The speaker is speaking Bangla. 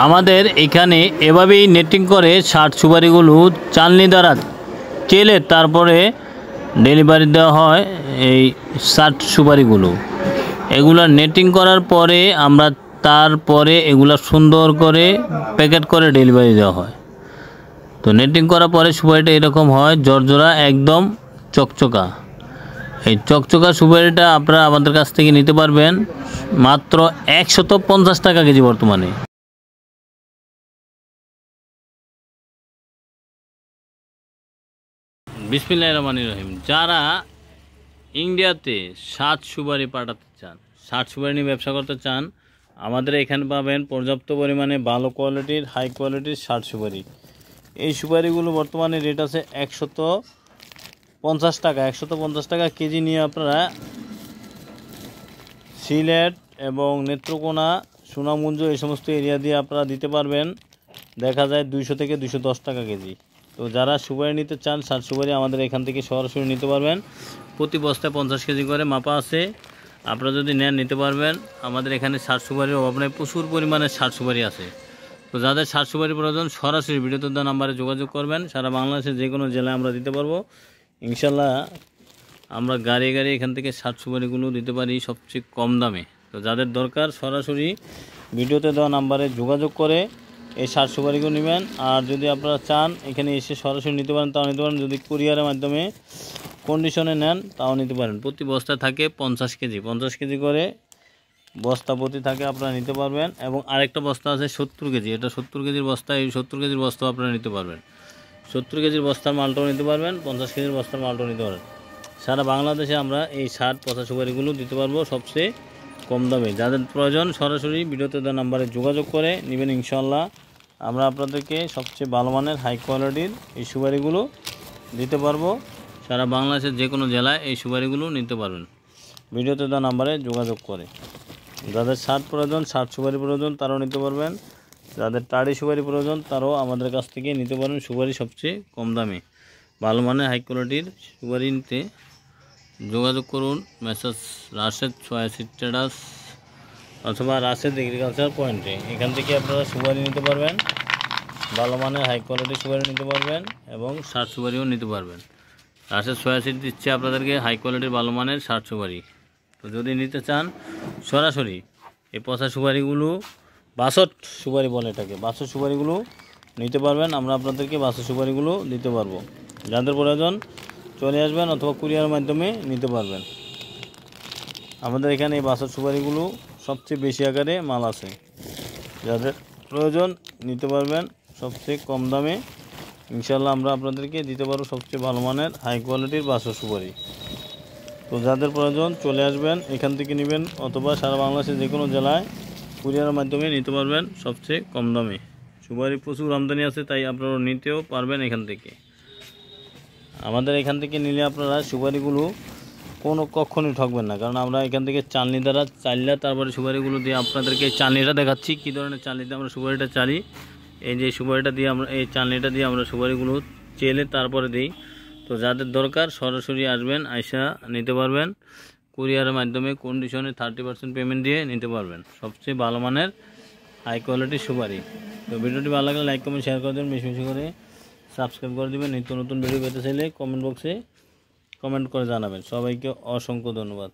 আমাদের এখানে এভাবেই নেটিং করে শার্ট সুপারিগুলো চালনি দ্বারা চেলে তারপরে ডেলিভারি দেওয়া হয়। এই শার্ট সুপারিগুলো এগুলা নেটিং করার পরে আমরা তারপরে এগুলা সুন্দর করে প্যাকেট করে ডেলিভারি দেওয়া হয়। তো নেটিং করার পরে সুপারিটা এরকম হয়, জর্জরা একদম চকচকা। এই চকচকা সুপারিটা আপনারা আমাদের কাছ থেকে নিতে পারবেন মাত্র 150 টাকা কেজি বর্তমানে। বিসমিল্লাহির রহমানির রহিম। যারা ইন্ডিয়াতে শার্ট সুপারি পাঠাতে চান, শার্ট সুপারি নিয়ে ব্যবসা করতে চান, আমাদের এখানে পাবেন পর্যাপ্ত পরিমাণে ভালো কোয়ালিটির হাই কোয়ালিটির শার্ট সুপারি। এই সুপারিগুলো বর্তমানে রেট আছে 150 টাকা। 150 টাকা কেজি নিয়ে আপনারা সিলেট এবং নেত্রকোনা, সুনামগঞ্জ এই সমস্ত এরিয়া দিয়ে আপনারা দিতে পারবেন। দেখা যায় 200 থেকে 210 টাকা কেজি। তো যারা সুপারি নিতে চান, শার্ট সুপারি আমাদের এখান থেকে সরাসরি নিতে পারবেন। প্রতি বস্তায় 50 কেজি করে মাপা আছে। আপনারা যদি নেন নিতে পারবেন। আমাদের এখানে শার্ট সুপারির অভাব নেই, প্রচুর পরিমাণে শার্ট সুপারি আছে। তো যাদের শার্ট সুপারি প্রয়োজন সরাসরি ভিডিওতে দেওয়া নাম্বারে যোগাযোগ করবেন। সারা বাংলাদেশের যে কোনো জেলায় আমরা দিতে পারবো ইনশাল্লাহ। আমরা গাড়ি এখান থেকে শার্ট সুপারিগুলো দিতে পারি সবচেয়ে কম দামে। তো যাদের দরকার সরাসরি ভিডিওতে দেওয়া নাম্বারে যোগাযোগ করে এই শার্ট সুপারিগুলো নেবেন। আর যদি আপনারা চান এখানে এসে সরাসরি নিতে পারেন তাও নিতে পারেন। যদি কুরিয়ারের মাধ্যমে কন্ডিশনে নেন তাও নিতে পারেন। প্রতি বস্তা থাকে 50 কেজি, 50 কেজি করে বস্তা প্রতি থাকে, আপনারা নিতে পারবেন। এবং আরেকটা বস্তা আছে 70 কেজি, এটা 70 কেজির বস্তা। এই 70 কেজির বস্তাও আপনারা নিতে পারবেন। 70 কেজির বস্তার মালটাও নিতে পারবেন, 50 কেজির বস্তার মালটাও নিতে পারবেন। সারা বাংলাদেশে আমরা এই শার্ট পচা সুপারিগুলো দিতে পারবো সবচেয়ে কম দামে। যাদের প্রয়োজন সরাসরি ভিডিওতে দেওয়া নাম্বারে যোগাযোগ করে নেবেন ইনশাল্লাহ। আমরা আপনাদেরকে সবচেয়ে ভালো মানের হাই কোয়ালিটির এই সুপারিগুলো দিতে পারবো। সারা বাংলাদেশের যে কোনো জেলায় এই সুপারিগুলো নিতে পারবেন ভিডিওতে দেওয়া নাম্বারে যোগাযোগ করে। যাদের শার্ট প্রয়োজন, শার্ট সুপারি প্রয়োজন তারাও নিতে পারবেন। যাদের টাড়ি সুপারি প্রয়োজন তারাও আমাদের কাছ থেকে নিতে পারেন সুপারি সবচেয়ে কম দামে। ভালো মানের হাই কোয়ালিটির সুপারি নিতে যোগাযোগ করুন মেসেজ রাশেদ 86 ট্রেডার্স অথবা রাশেদ এগ্রিকালচার পয়েন্টে। এখান থেকে আপনারা সুপারি নিতে পারবেন, ভালো মানের হাই কোয়ালিটির সুপারি নিতে পারবেন এবং শার্ট সুপারিও নিতে পারবেন। রাশেদ 86 দিচ্ছে আপনাদেরকে হাই কোয়ালিটির ভালো মানের শার্ট সুপারি। তো যদি নিতে চান সরাসরি এই পচা সুপারিগুলো, বাসট সুপারি বলে এটাকে, বাসট সুপারিগুলো নিতে পারবেন। আমরা আপনাদেরকে বাসট সুপারিগুলো দিতে পারবো। যাদের প্রয়োজন চলে আসবেন অথবা কুরিয়ারের মাধ্যমে নিতে পারবেন। আমাদের এখানে এই বাসট সুপারিগুলো সবচেয়ে বেশি আকারে মাল আছে। যাদের প্রয়োজন নিতে পারবেন সবচেয়ে কম দামে ইনশাল্লাহ। আমরা আপনাদেরকে দিতে পারবো সবচেয়ে ভালো মানের হাই কোয়ালিটির বাসট সুপারি। তো যাদের প্রয়োজন চলে আসবেন, এখান থেকে নেবেন অথবা সারা বাংলাদেশের যে কোনো জেলায় কুরিয়ারের মাধ্যমে নিতে পারবেন সবচেয়ে কম দামে। সুপারি প্রচুর আমদানি আছে, তাই আপনারা নিতেও পারবেন এখান থেকে। আমাদের এখান থেকে নিলে আপনারা সুপারিগুলো কখনই ঠকবেন না, কারণ আমরা এখান থেকে চালনি দ্বারা চাললে তারপরে সুপারিগুলো দিয়ে আপনাদেরকে চালনিটা দেখাচ্ছি কী ধরনের চালনিতে আমরা সুপারিটা চালি। এই যে সুপারিটা দিয়ে আমরা এই চালনিটা দিয়ে আমরা সুপারিগুলো চেলে তারপরে দিই। তো যাদের দরকার সরাসরি আসবেন, আইসা নিতে পারবেন। কুরিয়ারের মাধ্যমে কন্ডিশনে 30% পেমেন্ট দিয়ে নিতে পারবেন সবচেয়ে ভালো মানের হাই কোয়ালিটির সুপারি। তো ভিডিওটি ভালো লাগলে লাইক কমেন্ট শেয়ার করে দেবেন, বেশি বেশি করে সাবস্ক্রাইব করে দেবেন। নিত্য নতুন ভিডিও পেতে চাইলে কমেন্ট বক্সে কমেন্ট করে জানাবেন। সবাইকে অসংখ্য ধন্যবাদ।